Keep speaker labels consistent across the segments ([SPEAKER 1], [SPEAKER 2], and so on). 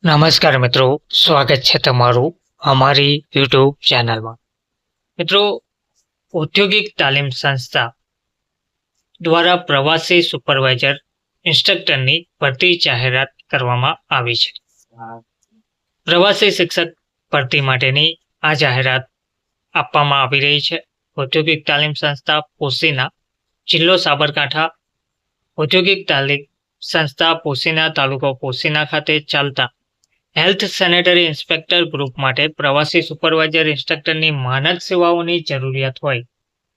[SPEAKER 1] નમસ્કાર મિત્રો, સ્વાગત છે તમારું અમારી યુટ્યુબ ચેનલમાં. મિત્રો, ઔદ્યોગિક તાલીમ સંસ્થા દ્વારા પ્રવાસી સુપરવાઇઝર ઇન્સ્ટ્રક્ટરની ભરતી જાહેરાત કરવામાં આવી છે. પ્રવાસી શિક્ષક ભરતી માટેની આ જાહેરાત આપવામાં આવી રહી છે. ઔદ્યોગિક તાલીમ સંસ્થા પોશીના, જિલ્લો સાબરકાંઠા. ઔદ્યોગિક તાલીમ સંસ્થા પોશીના, તાલુકો પોશીના ખાતે ચાલતા હેલ્થ સેનેટરી ઇન્સ્પેક્ટર ગ્રુપ માટે પ્રવાસી સુપરવાઇઝર ઇન્સ્ટ્રક્ટરની માનદ સેવાઓની જરૂરિયાત હોય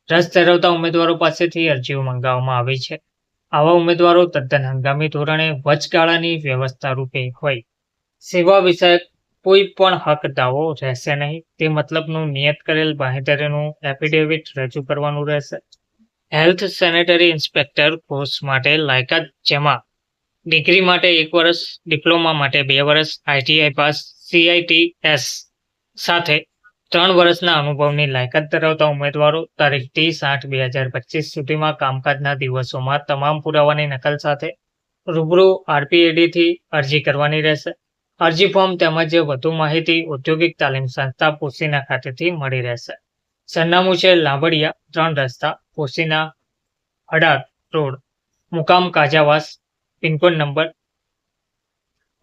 [SPEAKER 1] રસ ધરાવતા ઉમેદવારો પાસેથી અરજીઓ મંગાવવામાં આવી છે. આવા ઉમેદવારો તદ્દન હંગામી ધોરણે વચગાળાની વ્યવસ્થા રૂપે હોય. સેવા વિષયક કોઈ પણ હક દાવો રહેશે નહીં. તે મતલબનું નિયત કરેલ બાંહેધરીનું એફિડેવિટ રજૂ કરવાનું રહેશે. હેલ્થ સેનેટરી ઇન્સ્પેક્ટર કોર્સ માટે લાયકાત, જેમાં ડિગ્રી માટે 1 વર્ષ, ડિપ્લોમા માટે 2 વર્ષ, ITI પાસ, CITS સાથે 3 વર્ષના અનુભવની લાયકાત ધરાવતા ઉમેદવારો તારીખ 30/8/2025 સુધીમાં કામકાજના દિવસોમાં તમામ પુરાવાની નકલ સાથે રૂબરૂ RPAD-થી અરજી કરવાની રહેશે. અરજી ફોર્મ તેમજ વધુ માહિતી ઔદ્યોગિક તાલીમ સંસ્થા પોશીના ખાતેથી મળી રહેશે. સરનામું છે લાંબડિયા 3 રસ્તા, પોશીના, અડાર રોડ, મુકામ કાજાવાસ, પિનકોડ નંબર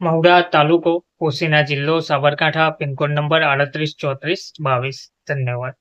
[SPEAKER 1] મહુડા, તાલુકો પોશીના, જિલ્લો સાબરકાંઠા, પિનકોડ નંબર 383422. ધન્યવાદ.